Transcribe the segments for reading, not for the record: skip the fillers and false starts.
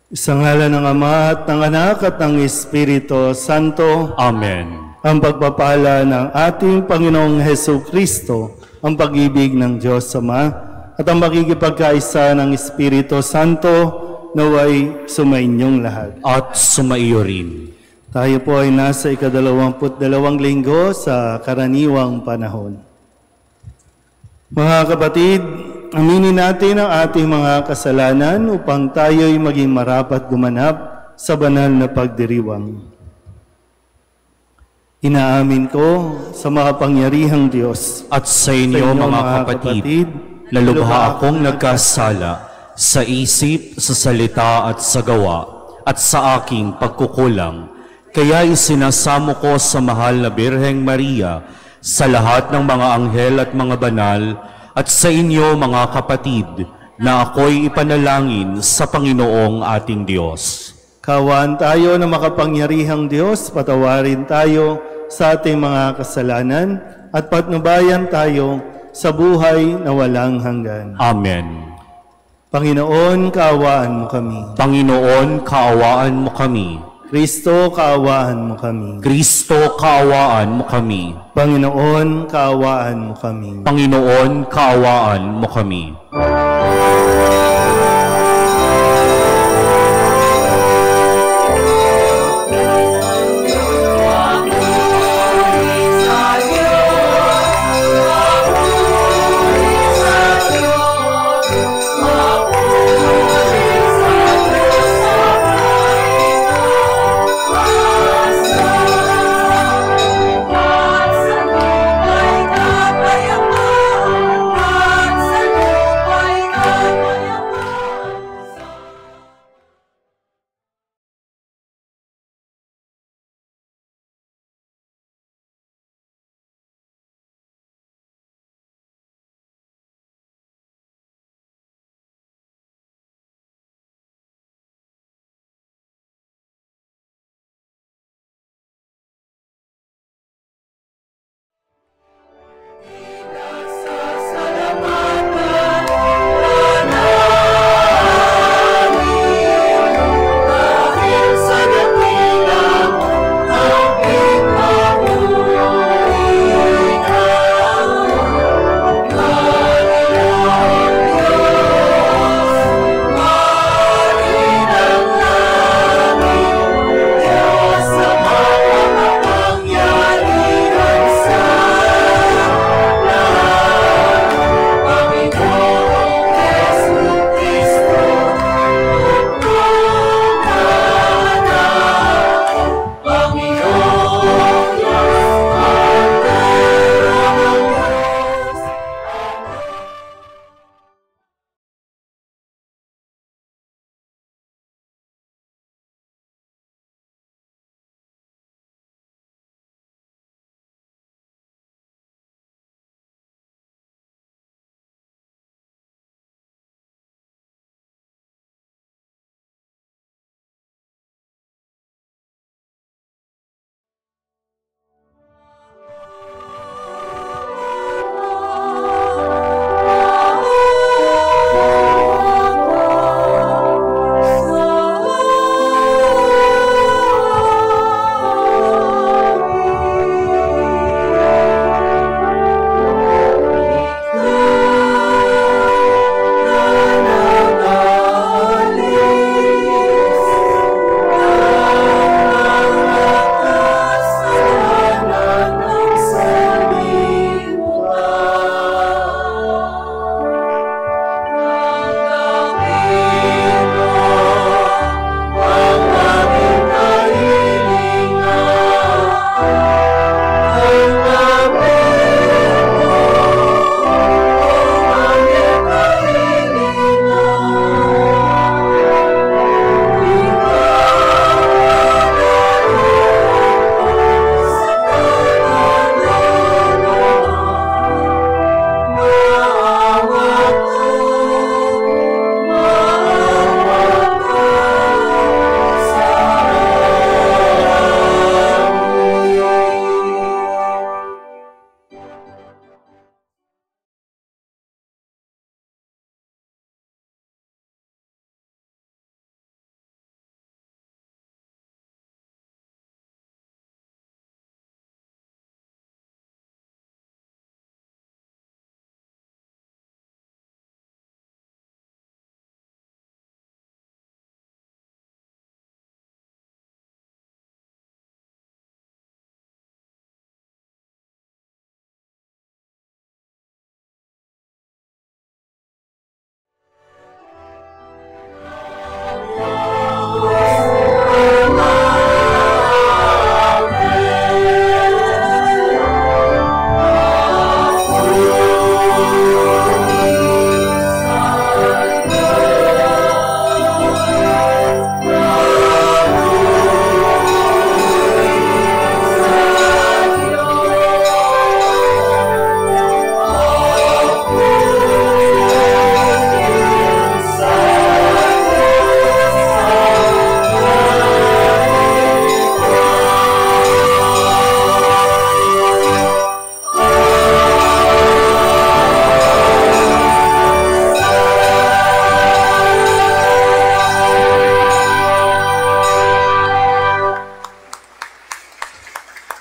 Sa ngalan ng Ama at ng Anak at ng Espiritu Santo. Amen. Ang pagpapala ng ating Panginoong Hesus Kristo, ang pag-ibig ng Diyos Ama, at ang makikipagkaisa ng Espiritu Santo naway sumainyong lahat. At sumaiyo rin. Tayo po ay nasa ika-22 linggo sa karaniwang panahon. Mga kapatid, aminin natin ang ating mga kasalanan upang tayo'y maging marapat gumanap sa banal na pagdiriwang. Inaamin ko sa makapangyarihang Diyos at sa inyo mga kapatid, na lubha akong nagkasala sa isip, sa salita at sa gawa, at sa aking pagkukulang. Kaya isinasamo ko sa mahal na Birheng Maria, sa lahat ng mga anghel at mga banal, at sa inyo mga kapatid, na ako'y ipanalangin sa Panginoong ating Diyos. Kawaan tayo na makapangyarihang Diyos, patawarin tayo sa ating mga kasalanan, at patnubayan tayo sa buhay na walang hanggan. Amen. Panginoon, kaawaan mo kami. Panginoon, kaawaan mo kami. Kristo, kaawaan mo kami. Kristo, kaawaan mo kami. Panginoon, kaawaan mo kami. Panginoon, kaawaan mo kami.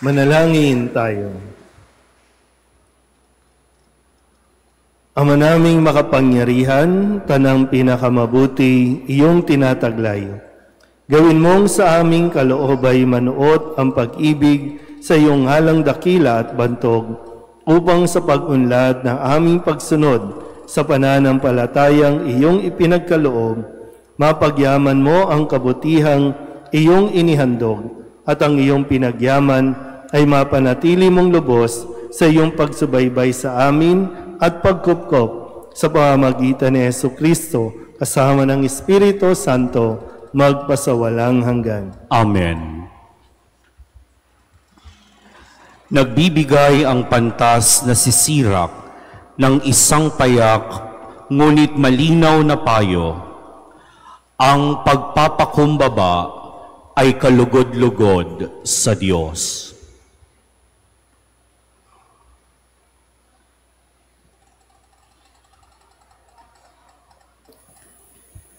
Manalangin tayo. Ama naming makapangyarihan, tanang pinakamabuti, iyong tinataglay. Gawin mong sa aming kaloobay manuot ang pag-ibig sa iyong halang dakila at bantog, upang sa pag-unlad ng aming pagsunod sa pananampalatayang iyong ipinagkaloob, mapagyaman mo ang kabutihang iyong inihandog, at ang iyong pinagyaman ay mapanatili mong lubos sa iyong pagsubaybay sa amin at pagkupkop sa pamamagitan ni Jesucristo kasama ng Espiritu Santo magpasawalang hanggan. Amen. Nagbibigay ang pantas na si Sirach ng isang payak ngunit malinaw na payo. Ang pagpapakumbaba ay kalugod-lugod sa Diyos.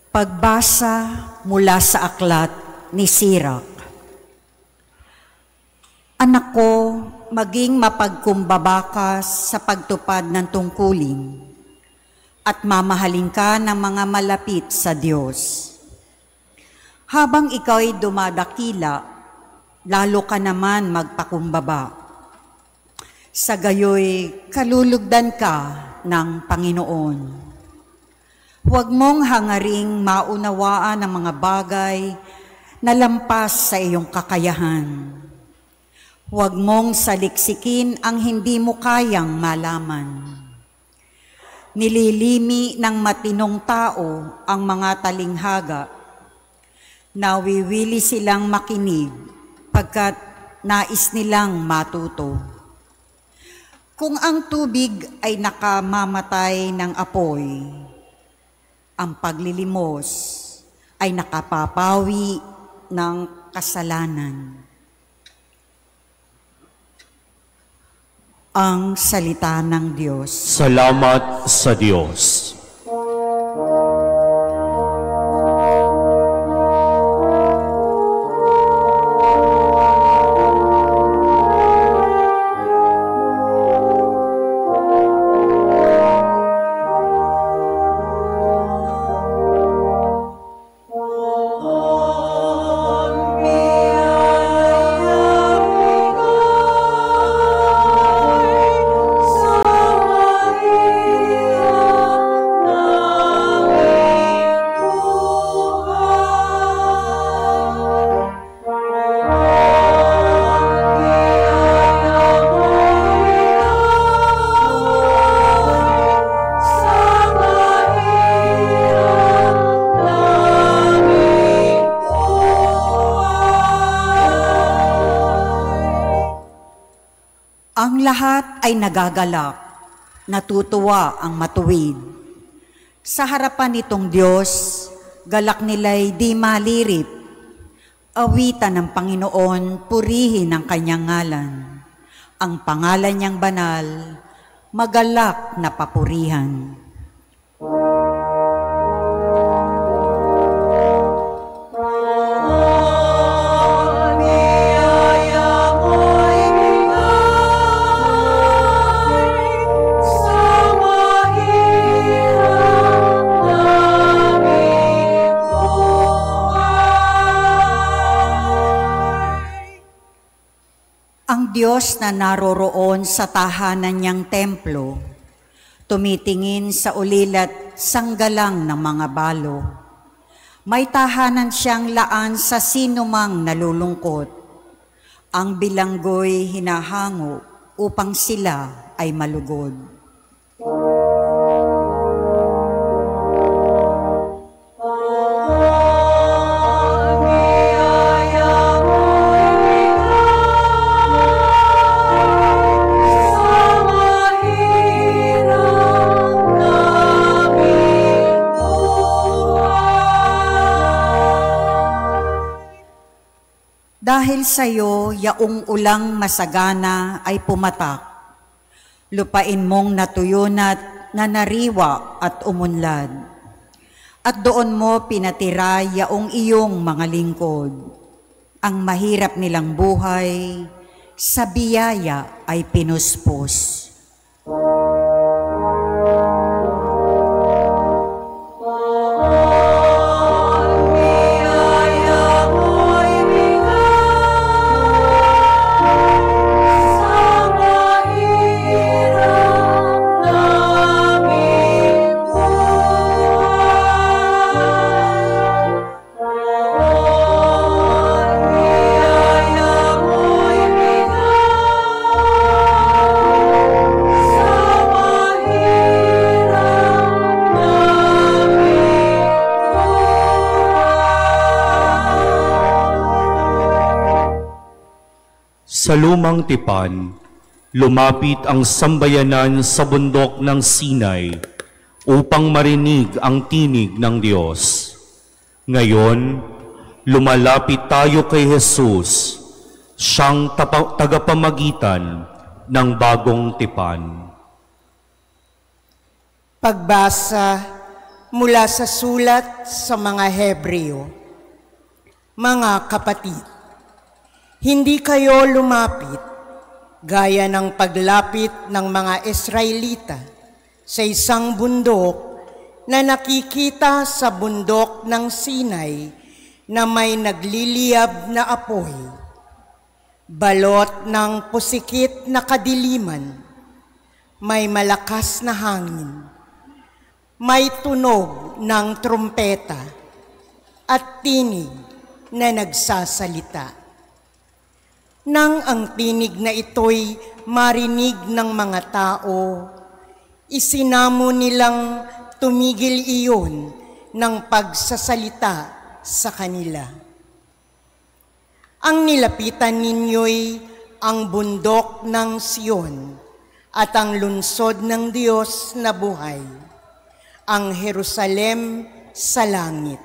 Pagbasa mula sa aklat ni Sirach. Anak ko, maging mapagkumbaba ka sa pagtupad ng tungkulin at mamahalin ka ng mga malapit sa Diyos. Habang ikaw'y dumadakila, lalo ka naman magpakumbaba. Sa gayoy, kalulugdan ka ng Panginoon. Huwag mong hangaring maunawaan ang mga bagay na lampas sa iyong kakayahan. Huwag mong saliksikin ang hindi mo kayang malaman. Nililimi ng matinong tao ang mga talinghaga. Nawiwili silang makinig pagkat nais nilang matuto. Kung ang tubig ay nakamamatay ng apoy, ang paglilimos ay nakapapawi ng kasalanan. Ang salita ng Diyos. Salamat sa Diyos. Ang lahat ay nagagalak, natutuwa ang matuwid. Sa harapan nitong Diyos, galak nila'y di malirip. Awitan ng Panginoon, purihin ang kanyang ngalan. Ang pangalan niyang banal, magalak na papurihan. Ang Diyos na naroroon sa tahanan niyang templo, tumitingin sa ulilat sanggalang ng mga balo. May tahanan siyang laan sa sinumang nalulungkot. Ang bilanggo'y hinahango upang sila ay malugod. Dahil sa iyo, yaong ulang masagana ay pumatak. Lupain mong natuyunat na nariwa at umunlad. At doon mo pinatira yaong iyong mga lingkod. Ang mahirap nilang buhay, sa biyaya ay pinuspos. Sa lumang tipan, lumapit ang sambayanan sa bundok ng Sinai upang marinig ang tinig ng Diyos. Ngayon, lumalapit tayo kay Jesus, siyang tagapamagitan ng bagong tipan. Pagbasa mula sa sulat sa mga Hebreo. Mga kapatid, hindi kayo lumapit gaya ng paglapit ng mga Israelita sa isang bundok na nakikita sa bundok ng Sinai na may nagliliyab na apoy, balot ng pusikit na kadiliman, may malakas na hangin, may tunog ng trumpeta at tinig na nagsasalita. Nang ang tinig na ito'y marinig ng mga tao, isinamo nilang tumigil iyon ng pagsasalita sa kanila. Ang nilapitan ninyo'y ang bundok ng Sion at ang lungsod ng Diyos na buhay, ang Jerusalem sa langit,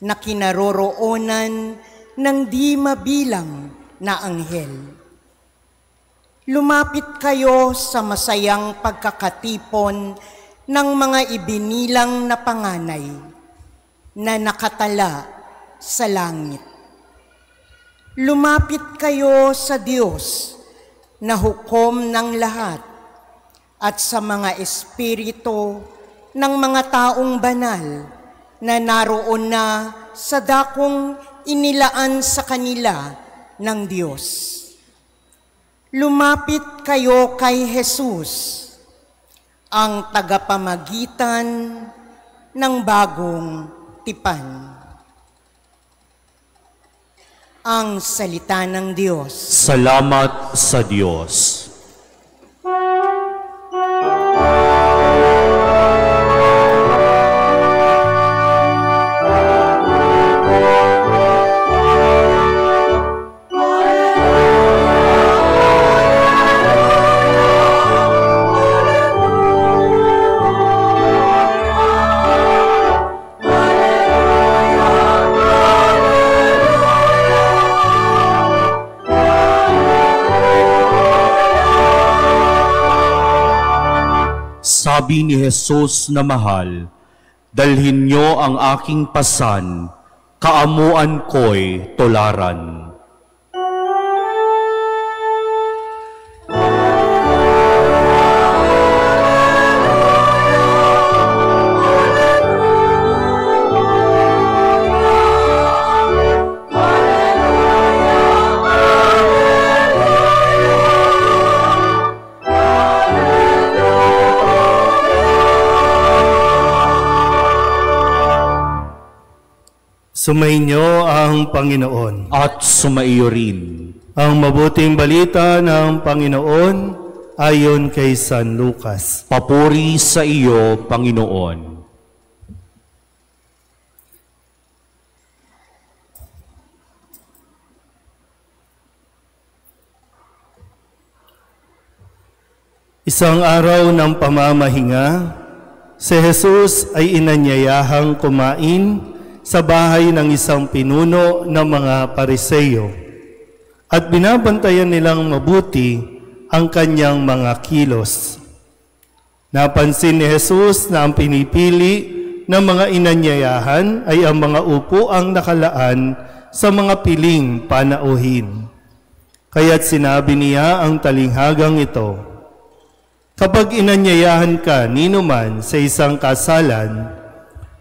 na kinaroroonan ng di mabilang na anghel. Lumapit kayo sa masayang pagkakatipon ng mga ibinilang na panganay na nakatala sa langit. Lumapit kayo sa Diyos na hukom ng lahat at sa mga espiritu ng mga taong banal na naroon na sa dakong inilaan sa kanila ng Diyos. Lumapit kayo kay Jesus, ang tagapamagitan ng bagong tipan. Ang salita ng Diyos. Salamat sa Diyos. Sabi ni Jesus na mahal, dalhin niyo ang aking pasan, kaamuan ko'y tularan. Sumainyo ang Panginoon. At sumaiyo rin. Ang mabuting balita ng Panginoon ayon kay San Lucas. Papuri sa iyo, Panginoon. Isang araw ng pamamahinga, si Jesus ay inanyayahang kumain sa bahay ng isang pinuno ng mga Pariseyo at binabantayan nilang mabuti ang kanyang mga kilos. Napansin ni Jesus na ang pinipili ng mga inanyayahan ay ang mga upuang nakalaan sa mga piling panauhin. Kaya't sinabi niya ang talinghagang ito, kapag inanyayahan ka ninuman sa isang kasalan,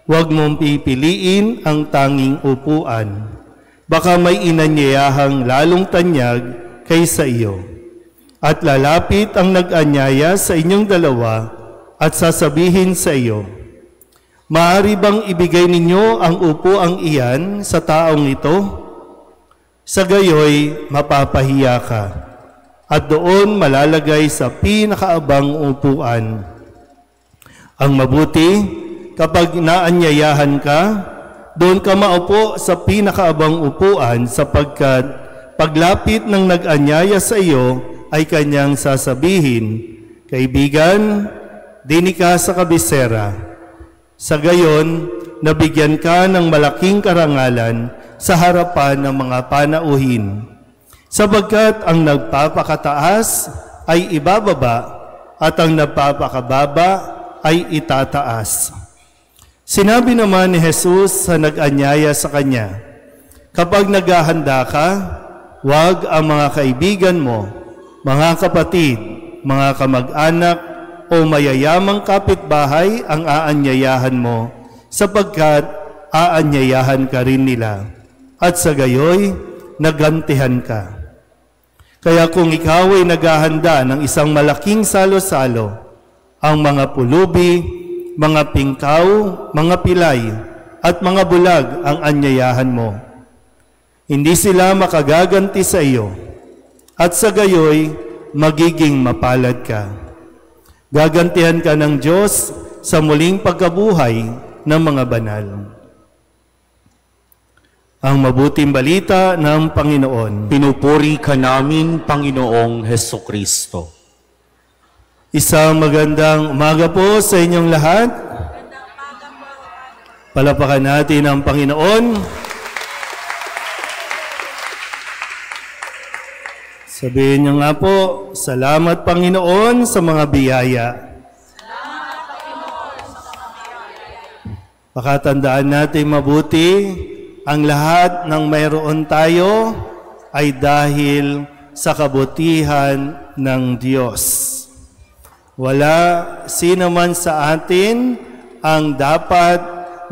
huwag mong pipiliin ang tanging upuan. Baka may inanyayahang lalong tanyag kaysa iyo. At lalapit ang nag-anyaya sa inyong dalawa at sasabihin sa iyo, maaari bang ibigay ninyo ang upuang iyan sa taong ito? Sa gayoy, mapapahiya ka at doon malalagay sa pinakaabang upuan. Ang mabuti, kapag naanyayahan ka, doon ka maupo sa pinakaabang upuan sapagkat paglapit ng nag-anyaya sa iyo ay kanyang sasabihin, kaibigan, dini ka sa kabisera. Sa gayon, nabigyan ka ng malaking karangalan sa harapan ng mga panauhin. Sapagkat ang nagpapakataas ay ibababa at ang nagpapakababa ay itataas. Sinabi naman ni Jesus sa nag-anyaya sa kanya, kapag naghahanda ka, huwag ang mga kaibigan mo, mga kapatid, mga kamag-anak o mayayamang kapitbahay ang aanyayahan mo, sapagkat aanyayahan ka rin nila, at sa gayoy, nagantihan ka. Kaya kung ikaw ay naghahanda ng isang malaking salo-salo, ang mga pulubi, mga pingkaw, mga pilay, at mga bulag ang anyayahan mo, hindi sila makagaganti sa iyo, at sa gayoy, magiging mapalad ka. Gagantihan ka ng Diyos sa muling pagkabuhay ng mga banal. Ang mabuting balita ng Panginoon. Pinupuri ka namin, Panginoong Hesukristo. Isang magandang umaga po sa inyong lahat. Palapakan natin ang Panginoon. Sabihin niyo nga po, salamat Panginoon sa mga biyaya. Salamat Panginoon sa mga biyaya. Pakatandaan natin mabuti, ang lahat ng mayroon tayo ay dahil sa kabutihan ng Diyos. Wala sino man sa atin ang dapat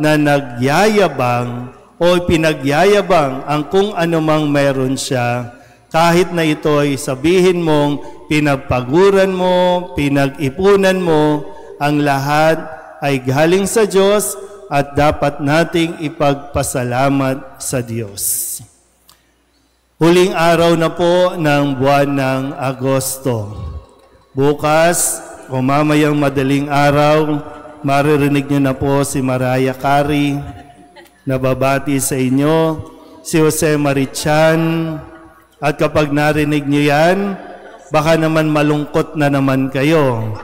na nagyayabang o pinagyayabang ang kung anumang mayroon siya, kahit na ito'y sabihin mong pinagpaguran mo, pinag-ipunan mo, ang lahat ay galing sa Diyos at dapat nating ipagpasalamat sa Diyos. Huling araw na po ng buwan ng Agosto. Bukas o mamayang madaling araw, maririnig niyo na po si Mariah Carey, nababati sa inyo, si Jose Marichan, at kapag narinig niyo yan, baka naman malungkot na naman kayo,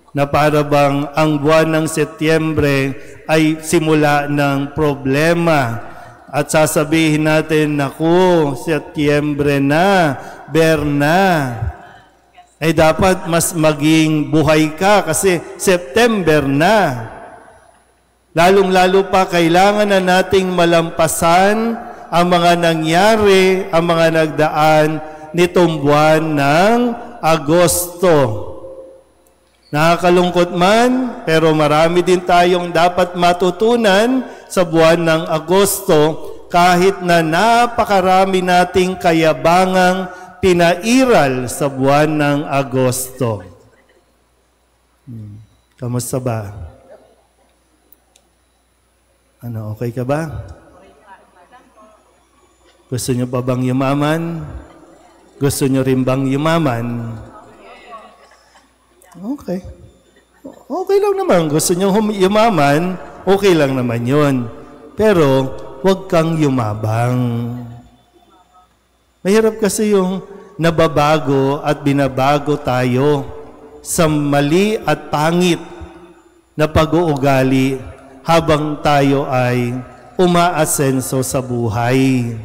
na para bang ang buwan ng Setyembre ay simula ng problema. At sasabihin natin, naku, Setyembre na, Berna. Ay dapat mas maging buhay ka kasi September na. Lalong-lalo pa, kailangan na nating malampasan ang mga nangyari, ang mga nagdaan nitong buwan ng Agosto. Nakakalungkot man, pero marami din tayong dapat matutunan sa buwan ng Agosto kahit na napakarami nating kayabangang pinairal sa buwan ng Agosto. Kamusta ba? Ano, okay ka ba? Gusto nyo pa bang yumaman? Gusto nyo rin bang yumaman? Okay. Okay lang naman. Gusto nyo yumaman, okay lang naman yun. Pero, huwag kang yumabang. Mahirap kasi yung nababago at binabago tayo sa mali at pangit na pag-uugali habang tayo ay umaasenso sa buhay.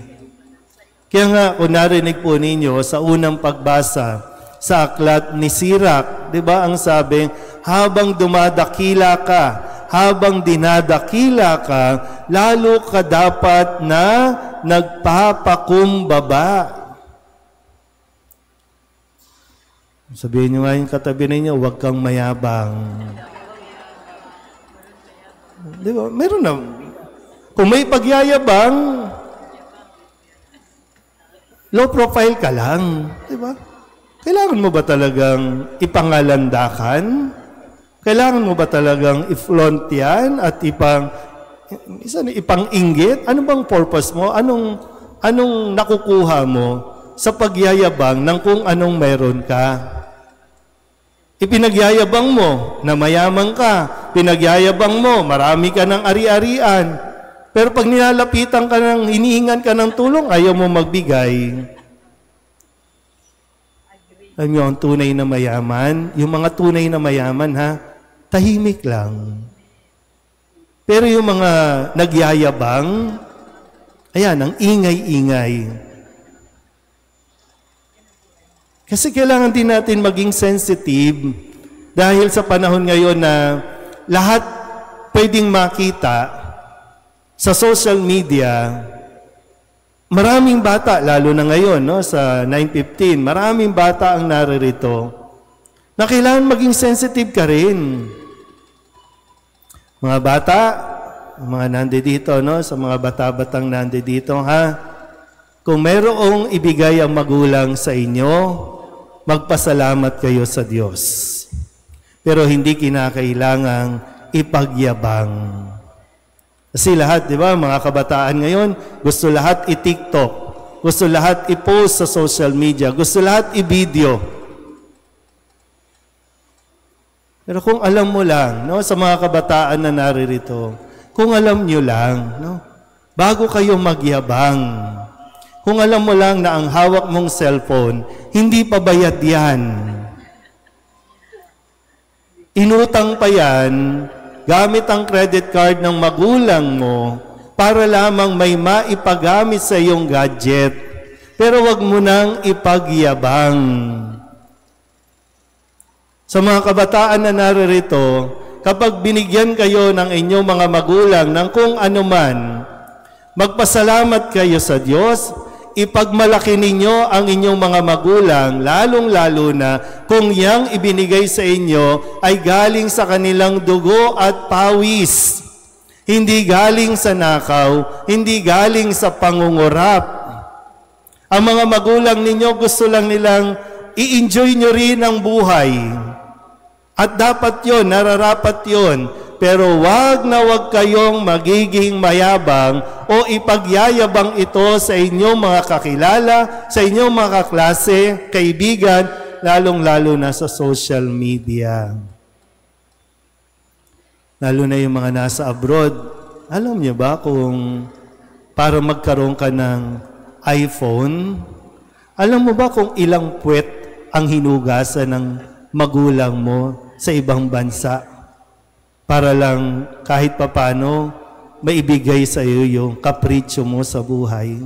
Kaya nga, kung narinig po ninyo sa unang pagbasa sa aklat ni Sirach, di ba ang sabi, habang dumadakila ka, habang dinadakila ka, lalo ka dapat na nagpapakumbaba. Sabihin nyo nga yung katabi ninyo, huwag kang mayabang. Di ba? Meron na. Kung may pagyayabang, low profile ka lang. Di ba? Kailangan mo ba talagang ipangalandakan? Kailangan mo ba talagang i-flaunt yan at ipang-inggit? Ano bang purpose mo? Anong nakukuha mo sa pagyayabang ng kung anong meron ka? Ipinagyayabang mo na mayaman ka. Pinagyayabang mo, marami ka ng ari-arian. Pero pag nilalapitan ka ng, hinihingan ka ng tulong, ayaw mo magbigay. Alam niyo, ang tunay na mayaman, yung mga tunay na mayaman, tahimik lang. Pero yung mga nagyayabang, ayan, ang ingay-ingay. Kasi kailangan din natin maging sensitive dahil sa panahon ngayon na lahat pwedeng makita sa social media. Maraming bata, lalo na ngayon, sa 9:15, maraming bata ang naririto na kailangan maging sensitive ka rin. Mga bata, mga nandito, sa mga bata-batang nandito, kung mayroong ibigay ang magulang sa inyo, magpasalamat kayo sa Diyos. Pero hindi kinakailangang ipagyabang. Kasi lahat, di ba, mga kabataan ngayon, gusto lahat i-TikTok, gusto lahat i-post sa social media, gusto lahat i-video. Pero kung alam mo lang, sa mga kabataan na naririto, kung alam nyo lang, bago kayo magyabang, kung alam mo lang na ang hawak mong cellphone, hindi pa bayad yan. Inutang pa yan, gamit ang credit card ng magulang mo para lamang may maipagamit sa iyong gadget. Pero wag mo nang ipagyabang. Sa mga kabataan na naririto, kapag binigyan kayo ng inyong mga magulang ng kung anuman, magpasalamat kayo sa Diyos, ipagmalaki ninyo ang inyong mga magulang, lalong-lalo na kung yang ibinigay sa inyo ay galing sa kanilang dugo at pawis. Hindi galing sa nakaw, hindi galing sa pangungurap. Ang mga magulang ninyo gusto lang nilang i-enjoy nyo rin ang buhay. At dapat yon, nararapat yon. Pero wag na wag kayong magiging mayabang o ipagyayabang ito sa inyong mga kakilala, sa inyong mga kaklase, kaibigan, lalong-lalo na sa social media. Lalo na yung mga nasa abroad. Alam niyo ba kung para magkaroon ka ng iPhone, alam mo ba kung ilang puwet ang hinugasan ng magulang mo sa ibang bansa? Para lang kahit papano maibigay sa iyo yung kapritsyo mo sa buhay.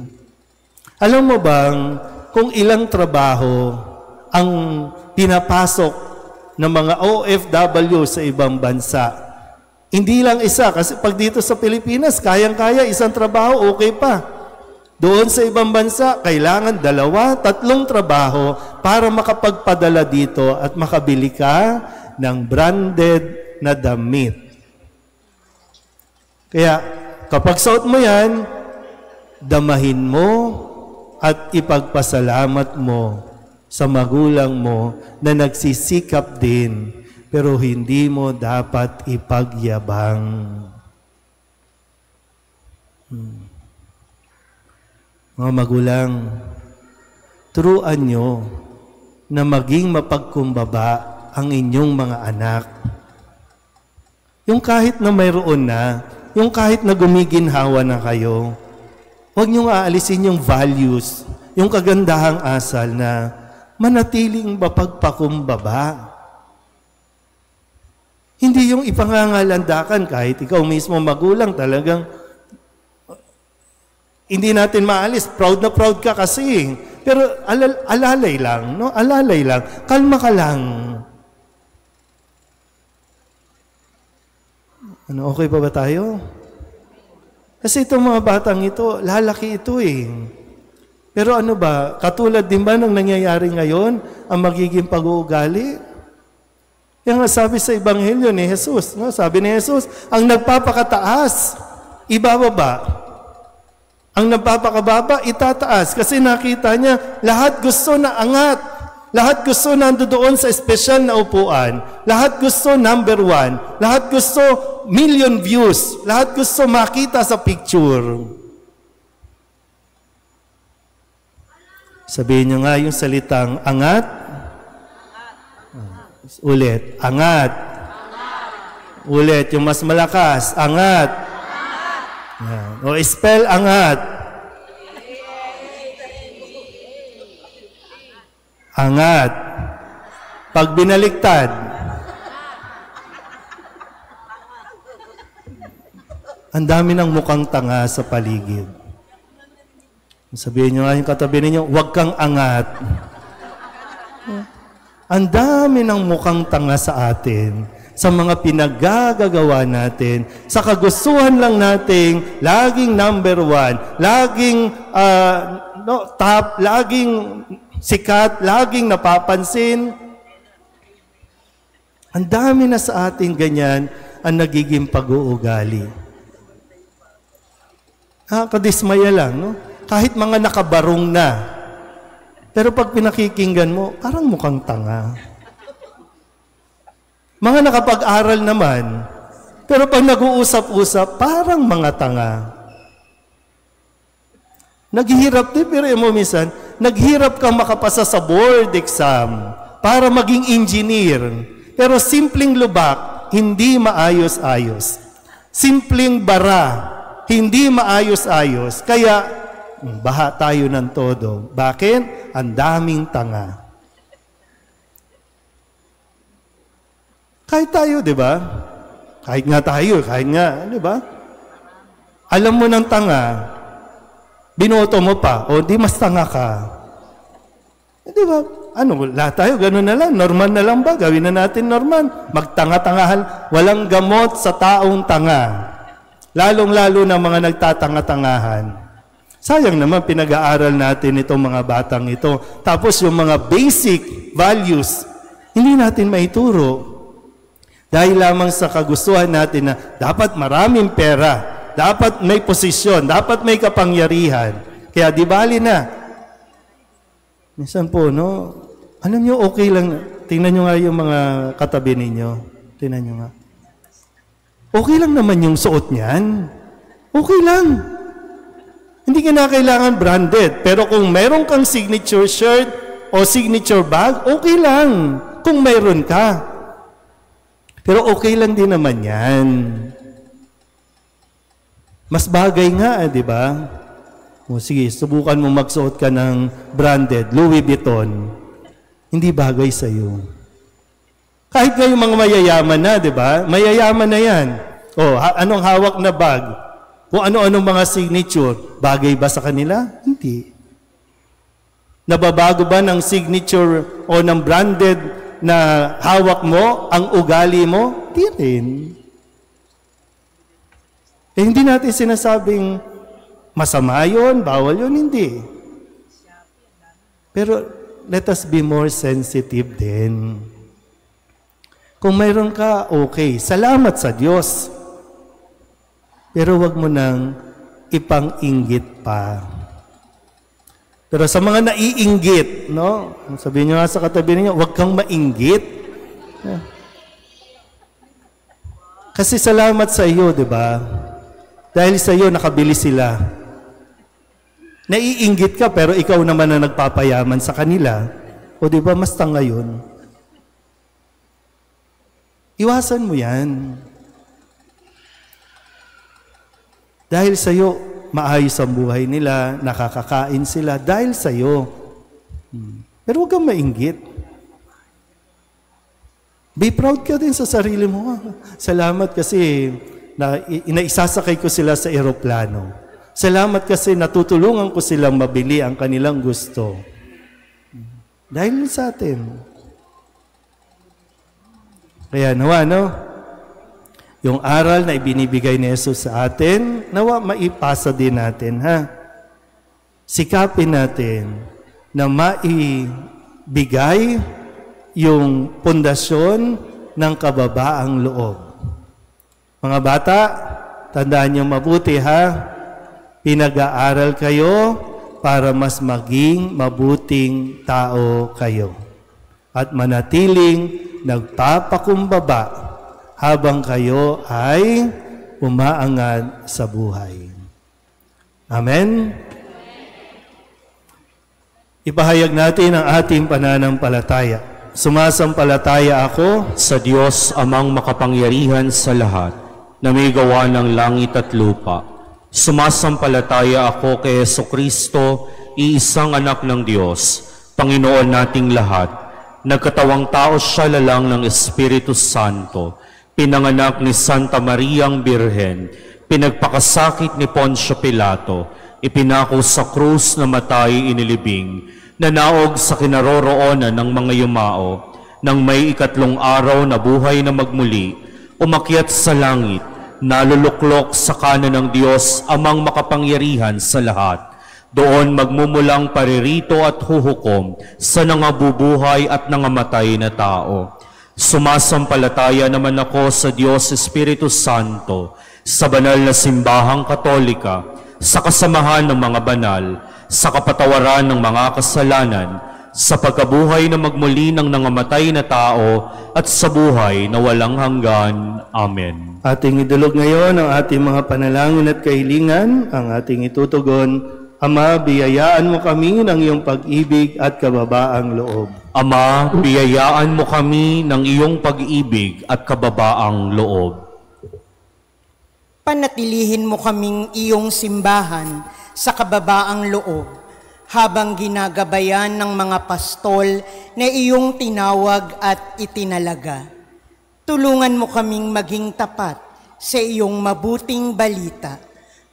Alam mo bang kung ilang trabaho ang pinapasok ng mga OFW sa ibang bansa? Hindi lang isa, kasi pag dito sa Pilipinas, kayang-kaya, isang trabaho, okay pa. Doon sa ibang bansa, kailangan 2, 3 trabaho para makapagpadala dito at makabili ka ng branded na damit. Kaya kapag suot mo yan, damahin mo at ipagpasalamat mo sa magulang mo na nagsisikap din, pero hindi mo dapat ipagyabang. Mga magulang, turuan nyo na maging mapagkumbaba ang inyong mga anak. Yung kahit na mayroon na, yung kahit na gumiginhawa na kayo, huwag niyong aalisin yung values, yung kagandahang asal na manatiling mapagpakumbaba. Hindi yung ipangangalandakan kahit ikaw mismo magulang talagang hindi natin maalis. Proud na proud ka kasi. Pero alalay lang, Alalay lang. Kalma ka lang. Okay pa ba tayo? Kasi itong mga batang ito, lalaki ito eh. Pero ano ba, katulad din ba ng nangyayari ngayon ang magiging pag-uugali? Yung nga sabi sa Ebanghelyo ni Jesus, no? Sabi ni Jesus, ang nagpapakataas, ibababa. Ang nagpapakababa, itataas. Kasi nakita niya, lahat gusto na angat. Lahat gusto nandoon sa espesyal na upuan. Lahat gusto number 1. Lahat gusto million views. Lahat gusto makita sa picture. Sabihin niyo nga yung salitang angat. Ulit, angat. Ulit, yung mas malakas, angat. Yan. O spell angat. Angat. Pag binaliktad, ang dami ng mukhang tanga sa paligid. Sabihin nyo nga yung katabi ninyo, huwag kang angat. Ang dami ng mukhang tanga sa atin, sa mga pinaggagawa natin, sa kagustuhan lang nating laging number 1, laging top, laging sikat, laging napapansin. Ang dami na sa atin ganyan ang nagiging pag-uugali. Kadismaya lang, no? Kahit mga nakabarong na. Pero pag pinakikinggan mo, parang mukhang tanga. Mga nakapag-aral naman, pero pag nag-uusap-usap, parang mga tanga. Naghihirap din, pero mo minsan, naghirap kang makapasa sa board exam para maging engineer. Pero simpleng lubak, hindi maayos-ayos. Simpleng bara, hindi maayos-ayos. Kaya, baha tayo ng todo. Bakit? Ang daming tanga. Kahit tayo, di ba? Kahit nga tayo, di ba? Alam mo ng tanga, binoto mo pa, o di mas tanga ka. Di ba? Lahat tayo, gano'n na lang. Normal na lang ba? Gawin na natin normal. Magtanga-tangahan. Walang gamot sa taong tanga. Lalong-lalo na mga nagtatanga-tangahan. Sayang naman pinag-aaral natin itong mga batang ito. Tapos yung mga basic values, hindi natin maituro. Dahil lamang sa kagustuhan natin na dapat maraming pera, dapat may posisyon, dapat may kapangyarihan. Kaya di bali na. Minsan po, no? Alam nyo, okay lang. Tingnan nyo nga yung mga katabi ninyo. Tingnan nyo nga. Okay lang naman yung suot niyan. Okay lang. Hindi ka kailangan branded. Pero kung mayroon kang signature shirt o signature bag, okay lang. Kung mayroon ka. Pero okay lang din naman yan. Mas bagay nga, di ba? O sige, subukan mo magsuot ka ng branded, Louis Vuitton. Hindi bagay sa'yo. Kahit nga yung mga mayayaman na, di ba? Mayayaman na yan. O, anong hawak na bag? Kung ano-anong mga signature, bagay ba sa kanila? Hindi. Nababago ba ng signature o ng branded na hawak mo, ang ugali mo? Hindi rin. Hindi natin sinasabing masama yun, bawal yun, hindi. Pero let us be more sensitive din. Kung mayroon ka, okay. Salamat sa Diyos. Pero wag mo nang ipang-inggit pa. Pero sa mga naiinggit, no? Sabihin nyo nga sa katabi niyo, wag kang mainggit. Kasi salamat sa iyo, di ba? Dahil sa iyo, nakabili sila. Naiinggit ka, pero ikaw naman na nagpapayaman sa kanila. O di ba, mas tanga yun. Iwasan mo yan. Dahil sa iyo, maayos ang buhay nila, nakakakain sila, dahil sa iyo. Pero huwag kang mainggit. Be proud ka din sa sarili mo. Salamat kasi inaisasakay ko sila sa eroplano. Salamat kasi natutulungan ko silang mabili ang kanilang gusto. Dahil sa atin. Kaya nawa, no? Yung aral na ibinibigay ni Jesus sa atin, nawa maipasa din natin, ha? sikapin natin na maibigay yung pundasyon ng kababaang loob. Mga bata, tandaan niyo mabuti ha, pinag-aaral kayo para mas maging mabuting tao kayo at manatiling nagpapakumbaba habang kayo ay umaangat sa buhay. Amen? Ipahayag natin ang ating pananampalataya. Sumasampalataya ako sa Diyos amang makapangyarihan sa lahat, na may gawa ng langit at lupa. Sumasampalataya ako kay Jesucristo, iisang anak ng Diyos, Panginoon nating lahat. Nagkatawang tao siya lalang ng Espiritu Santo, pinanganak ni Santa Mariang Birhen, pinagpakasakit ni Poncio Pilato, ipinako sa krus na matay inilibing, nanaog sa kinaroroonan ng mga yumao, nang may ikatlong araw na buhay na magmuli, umakyat sa langit, naluluklok sa kanan ng Diyos amang makapangyarihan sa lahat. Doon magmumulang paririto at huhukom sa nangabubuhay at nangamatay na tao. Sumasampalataya naman ako sa Diyos Espiritu Santo, sa banal na simbahang katolika, sa kasamahan ng mga banal, sa kapatawaran ng mga kasalanan, sa pagkabuhay na magmuli ng nangamatay na tao, at sa buhay na walang hanggan. Amen. Ating idulog ngayon ang ating mga panalangin at kahilingan, ang ating itutugon. Ama, biyayaan mo kami ng iyong pag-ibig at kababaang loob. Ama, biyayaan mo kami ng iyong pag-ibig at kababaang loob. Panatilihin mo kaming iyong simbahan sa kababaang loob habang ginagabayan ng mga pastol na iyong tinawag at itinalaga. Tulungan mo kaming maging tapat sa iyong mabuting balita.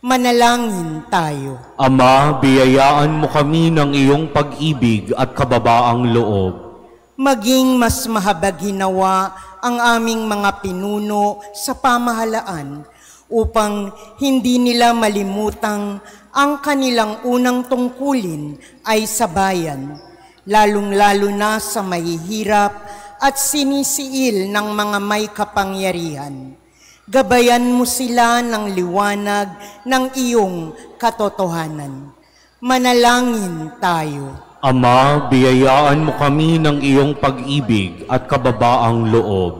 Manalangin tayo. Ama, biyayaan mo kami ng iyong pag-ibig at kababaang loob. Maging mas mahabag ginawa ang aming mga pinuno sa pamahalaan upang hindi nila malimutang ang kanilang unang tungkulin ay sa bayan, lalong-lalo na sa mahihirap at sinisiil ng mga may kapangyarihan. Gabayan mo sila ng liwanag ng iyong katotohanan. Manalangin tayo. Ama, biyayaan mo kami ng iyong pag-ibig at kababaang loob.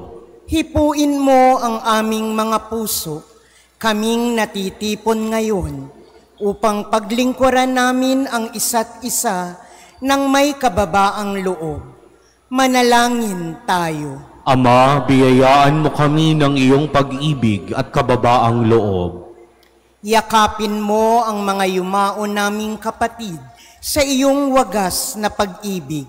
Hipuin mo ang aming mga puso, kaming natitipon ngayon, upang paglingkuran namin ang isa't isa ng may kababaang loob. Manalangin tayo. Ama, biyayaan mo kami ng iyong pag-ibig at kababaang loob. Yakapin mo ang mga yumao naming kapatid sa iyong wagas na pag-ibig.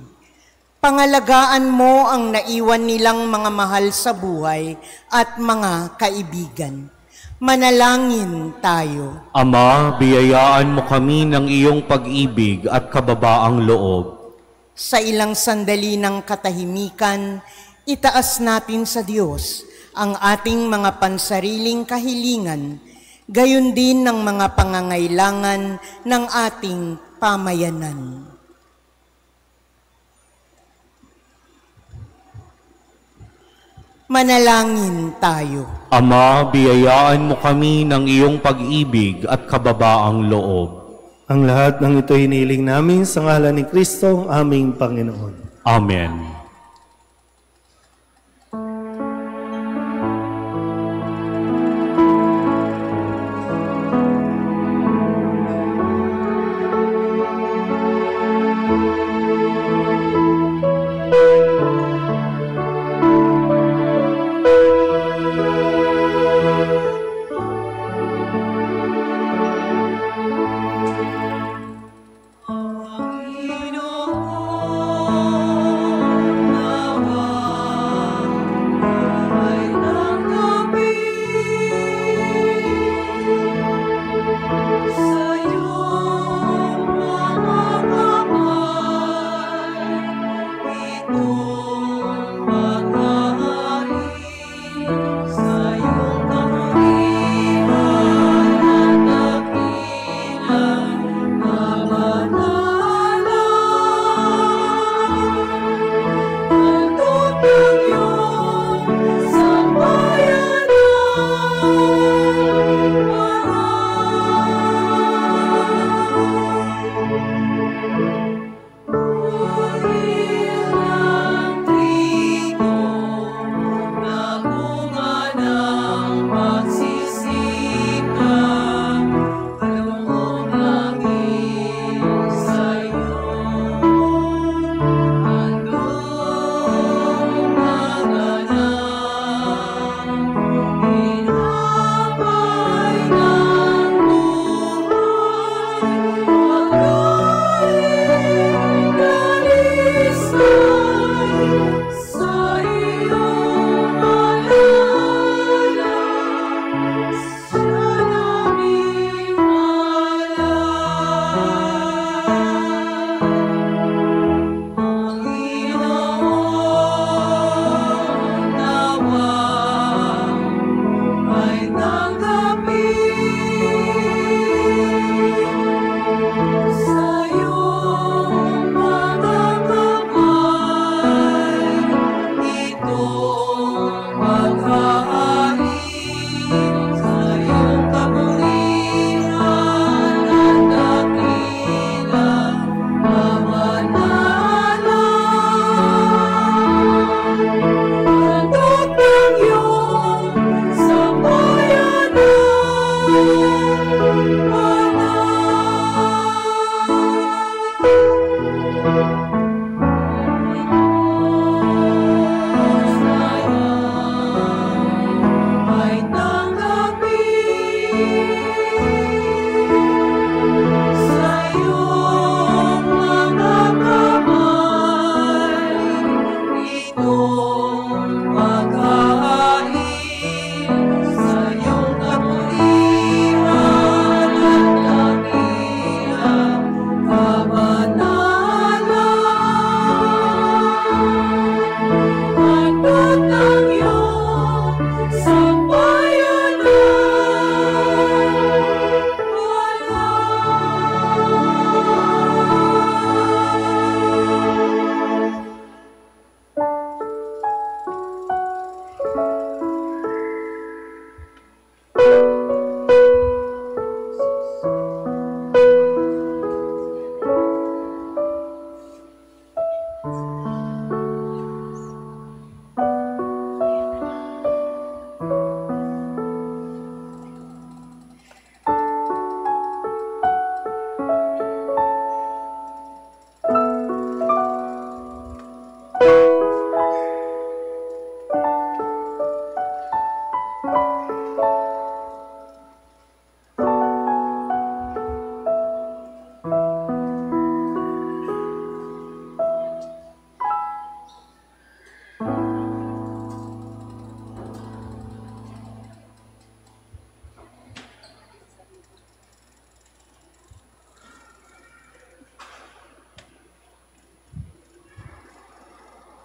Pangalagaan mo ang naiwan nilang mga mahal sa buhay at mga kaibigan. Manalangin tayo. Ama, biyayaan mo kami ng iyong pag-ibig at kababaang loob. Sa ilang sandali ng katahimikan, itaas natin sa Diyos ang ating mga pansariling kahilingan, gayon din ng mga pangangailangan ng ating pamayanan. Manalangin tayo. Ama, biyayaan mo kami ng iyong pag-ibig at kababaang loob. Ang lahat ng ito hiniling namin sa ngalan ni Kristo, ang aming Panginoon. Amen.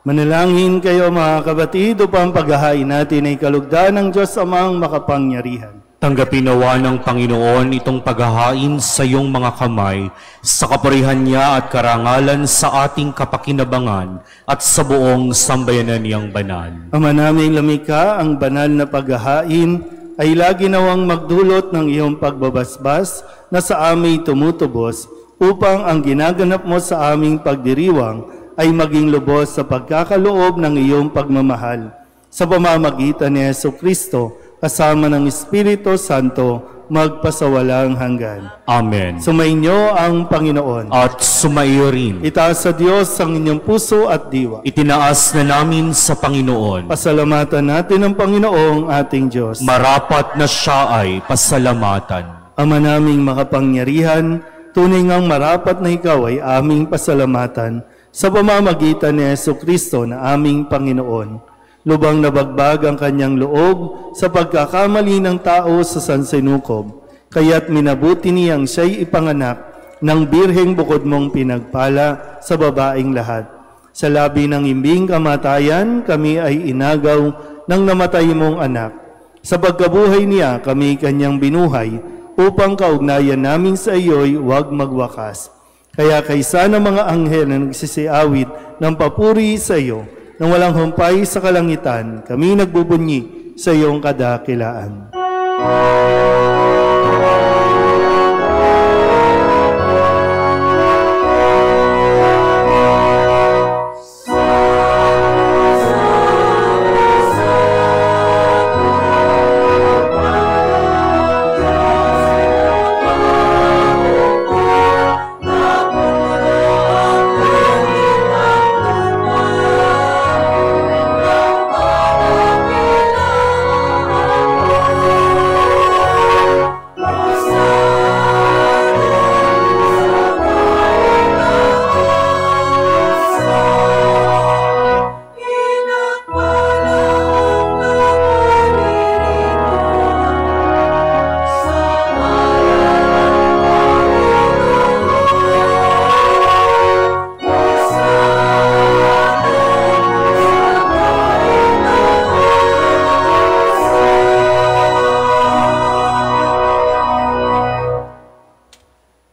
Manalangin kayo mga kapatid upang paghahain natin ay kalugdan ng Diyos Amang makapangyarihan. Tanggapin nawa ng Panginoon itong paghahain sa iyong mga kamay, sa kapurihan niya at karangalan sa ating kapakinabangan at sa buong sambayanan niyang banal. Ama naming lumikha, ang banal na paghahain ay lagi nawang magdulot ng iyong pagbabasbas na sa amin tumutubos upang ang ginaganap mo sa aming pagdiriwang ay maging lubos sa pagkakaloob ng iyong pagmamahal sa pamamagitan ni Jesucristo kasama ng Espiritu Santo magpasawalang hanggan. Amen. Sumainyo ang Panginoon. At sumaiyo rin. Itaas sa Diyos ang inyong puso at diwa. Itinaas na namin sa Panginoon. Pasalamatan natin ang Panginoong ating Diyos. Marapat na siya ay pasalamatan. Ama naming makapangyarihan, tunay ngang marapat na ikaw ay aming pasalamatan sa pamamagitan ni Jesucristo na aming Panginoon. Lubang nabagbag ang kanyang loob sa pagkakamali ng tao sa sansinukob, kaya't minabuti niyang siya'y ipanganak ng birheng bukod mong pinagpala sa babaeng lahat. Sa labi ng imbing kamatayan, kami ay inagaw ng namatay mong anak. Sa pagkabuhay niya, kami kanyang binuhay, upang kaugnayan namin sa iyo'y huwag magwakas. Kaya kaysa ng mga anghel na nagsisiawit ng papuri sa iyo, nang walang humpay sa kalangitan, kami nagbubunyi sa iyong kadakilaan.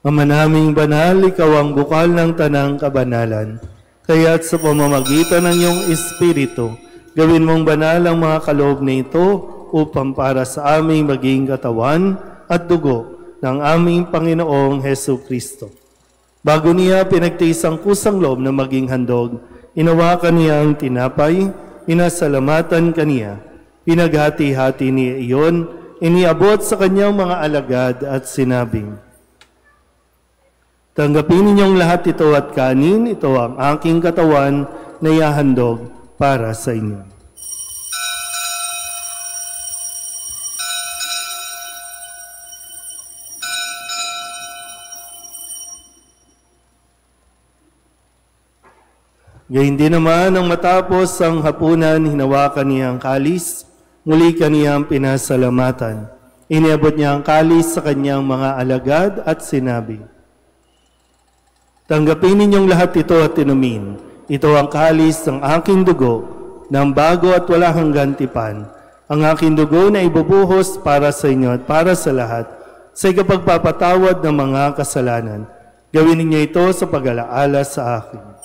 Ama naming banal, ikaw ang bukal ng tanang kabanalan. Kaya't sa pamamagitan ng iyong Espiritu, gawin mong banal ang mga kaloob na ito upang para sa aming maging katawan at dugo ng aming Panginoong Hesu Kristo. Bago niya pinagtiis ang kusang loob na maging handog, inawakan niya ang tinapay, pinasalamatan kaniya, pinaghati-hati niya iyon, iniabot sa kanyang mga alagad at sinabing, tanggapin ninyong lahat ito at kanin, ito ang aking katawan na ihahandog para sa inyo. Gayun din naman, nang matapos ang hapunan, hinawakan niya ang kalis, muli kaniyang pinasalamatan. Iniabot niya ang kalis sa kanyang mga alagad at sinabi, tanggapin ninyong lahat ito at inumin. Ito ang kalis ng aking dugo, ng bago at wala hanggang tipan. Ang aking dugo na ibubuhos para sa inyo at para sa lahat, sa ikapagpapatawad ng mga kasalanan. Gawin ninyo ito sa pag-alaala sa akin.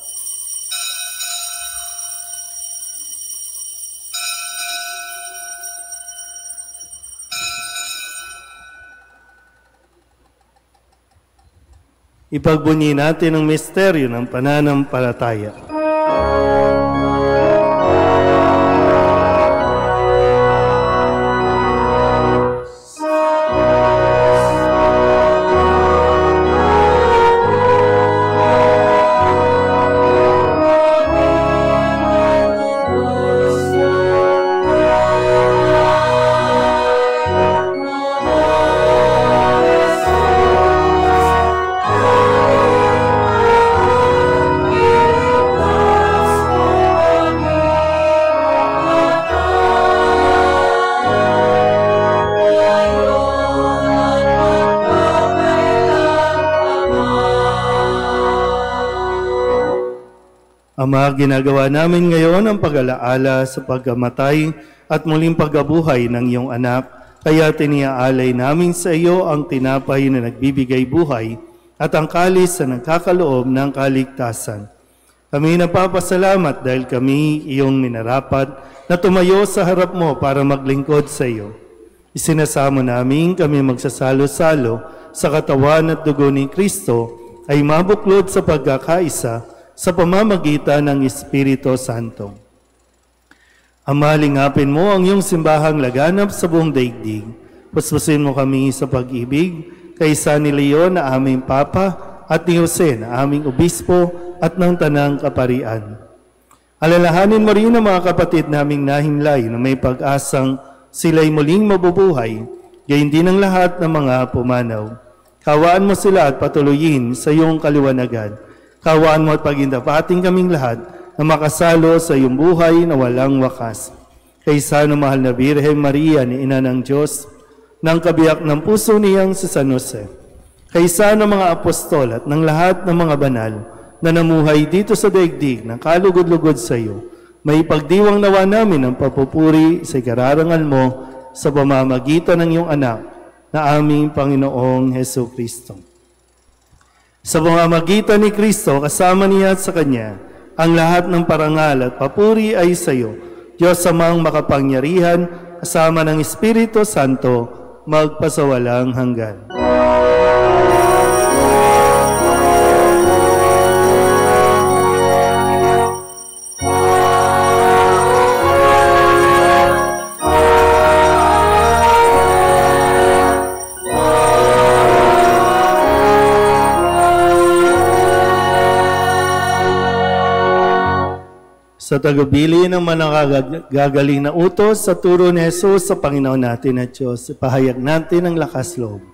Ipagbunyi natin ang misteryo ng pananampalataya. Amen. Ama, ginagawa namin ngayon ang pag-alaala sa pagkamatay at muling pagkabuhay ng iyong anak, kaya tiniaalay namin sa iyo ang tinapay na nagbibigay buhay at ang kalis na nagkakaloob ng kaligtasan. Kami napapasalamat dahil kami iyong minarapat na tumayo sa harap mo para maglingkod sa iyo. Isinasamo namin kami magsasalo-salo sa katawan at dugo ni Kristo ay mabuklod sa pagkakaisa sa pamamagitan ng Espiritu Santo. Ama, lingapin mo ang iyong simbahang laganap sa buong daigdig. Puspusin mo kami sa pag-ibig kay San Leon na aming Papa at ni Jose na aming Obispo at ng Tanang Kaparian. Alalahanin mo rin ang mga kapatid naming nahimlay na may pag-asang sila'y muling mabubuhay, gayon din ang lahat ng mga pumanaw. Kawaan mo sila at patuloyin sa iyong kaliwanagan. Kawaan mo at pagindapating kaming lahat na makasalo sa iyong buhay na walang wakas. Kaysa ng mahal na Birhen Maria ni Ina ng Diyos, ng kabiyak ng puso niyang si San Jose. Kaysa ng mga apostol at ng lahat ng mga banal na namuhay dito sa daigdig ng kalugod-lugod sa iyo, may pagdiwang nawa namin ang papupuri sa ikararangal mo sa pamamagitan ng iyong anak na aming Panginoong Hesus Kristo. Sa pamamagitan ni Kristo, kasama niya at sa Kanya, ang lahat ng parangal at papuri ay sa iyo, Diyos Amang makapangyarihan, kasama ng Espiritu Santo, magpasawalang hanggan. Sa tagubilin ng manangagagaling na utos sa turo ni Jesus sa Panginoon natin at Diyos, ipahayag natin ang lakas loob.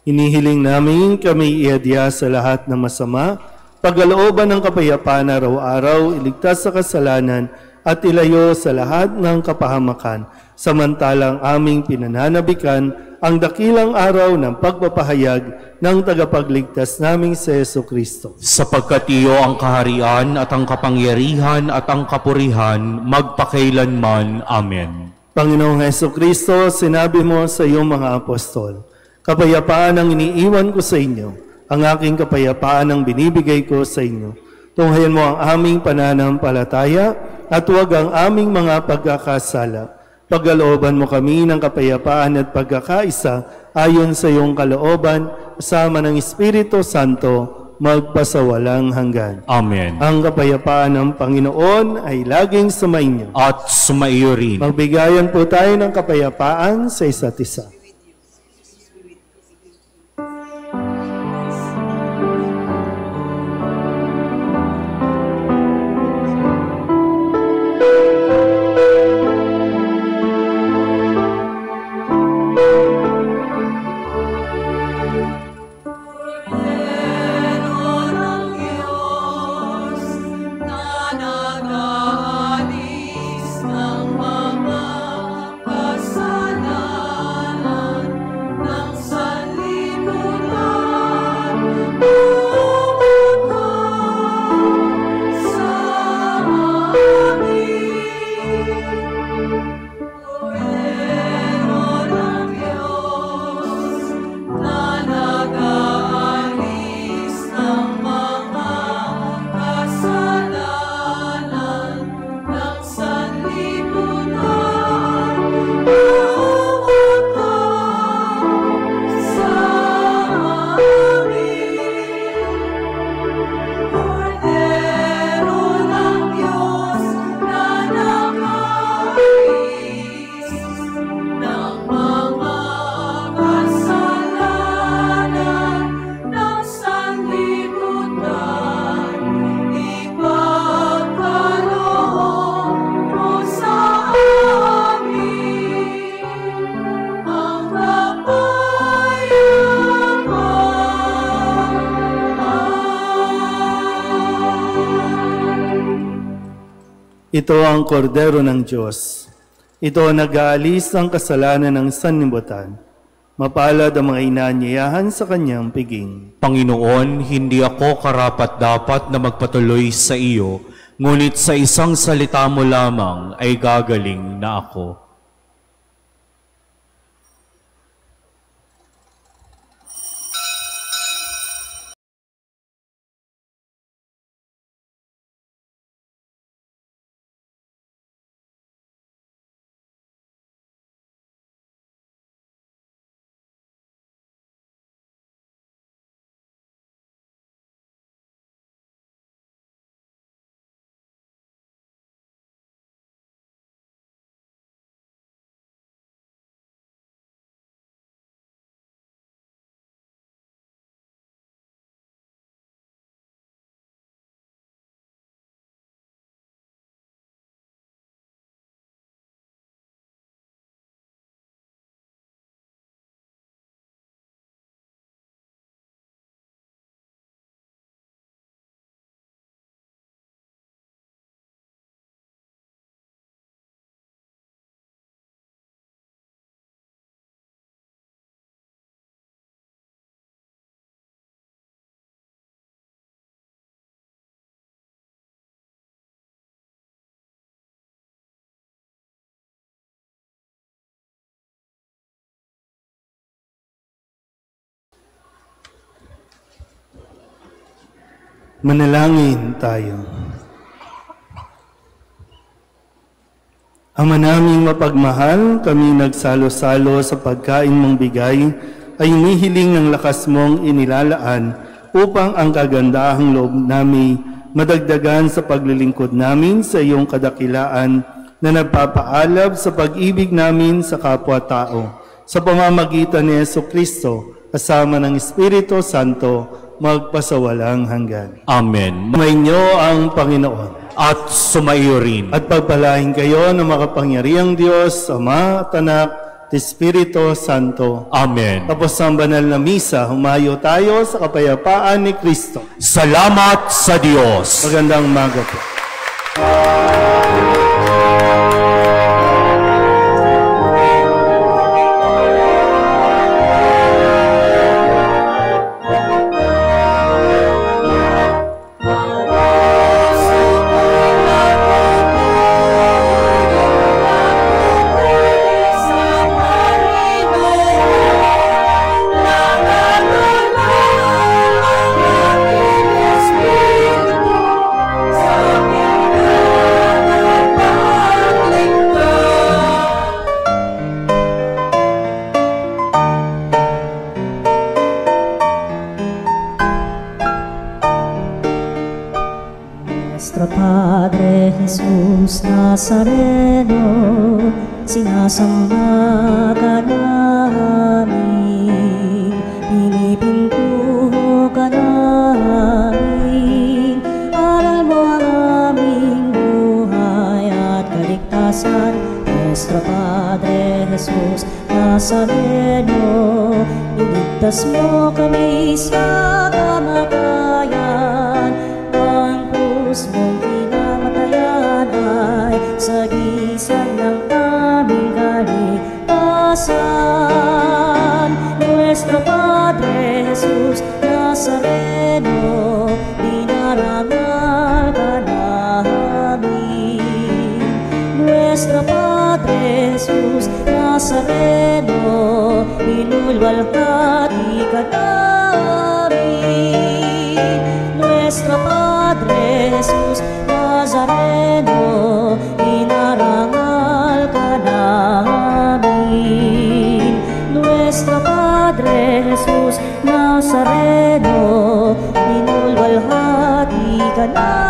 Inihiling namin kami iadya sa lahat ng masama, pagkalooban ng kapayapaan araw-araw, iligtas sa kasalanan at ilayo sa lahat ng kapahamakan, samantalang aming pinananabikan ang dakilang araw ng pagpapahayag ng tagapagligtas naming si Jesucristo. Sapagkat iyo ang kaharian at ang kapangyarihan at ang kapurihan magpakailanman. Amen. Panginoong Jesucristo, sinabi mo sa iyong mga apostol, kapayapaan ang iniiwan ko sa inyo, ang aking kapayapaan ang binibigay ko sa inyo. Tunghayan mo ang aming pananampalataya at huwag ang aming mga pagkakasala. Pagkalooban mo kami ng kapayapaan at pagkakaisa ayon sa iyong kalooban, kasama ng Espiritu Santo, magpasawalang hanggan. Amen. Ang kapayapaan ng Panginoon ay laging sumainyo. At sumaiyo rin. Magbigayan po tayo ng kapayapaan sa isa't isa. Ito ang kordero ng Diyos. Ito ang nag-aalis ng kasalanan ng sanlibutan. Mapalad ang mga inaanyayahan sa kanyang piging. Panginoon, hindi ako karapat-dapat na magpatuloy sa iyo, ngunit sa isang salita mo lamang ay gagaling na ako. Manalangin tayo. Ama naming mapagmahal, kami nagsalo-salo sa pagkain mong bigay, ay humihiling ng lakas mong inilalaan upang ang kagandahang loob namin madagdagan sa paglilingkod namin sa iyong kadakilaan na nagpapaalab sa pag-ibig namin sa kapwa-tao. Sa pamamagitan ni Jesucristo, kasama ng Espiritu Santo, magpasawalang hanggan. Amen. Sumainyo ang Panginoon. At sumaiyo rin. At pagpalain kayo ng makapangyarihang Diyos, Ama at Anak, at Espiritu Santo. Amen. Tapos ang banal na misa, humayo tayo sa kapayapaan ni Kristo. Salamat sa Diyos. Magandang umaga po. Sa Jesus Nazareno, sinasamba ka namin, pinipinto ka namin, aral mo ang aming buhay at kaligtasan. Nuestro Padre Jesus Nazareno, iligtas mo kami sa kamatayan. Ang krus mong pinamatayan ay sagisag ng aming kaligtasan. Nuestro Padre Jesus Nazareno, dinarangal ka namin. Nuestro Padre Jesus Nazareno, inulwalhati ka namin. Nuestro Padre Jesus Nazareno, inarangal ka namin. Nuestro Padre Jesus Nazareno, inulwalhati ka namin.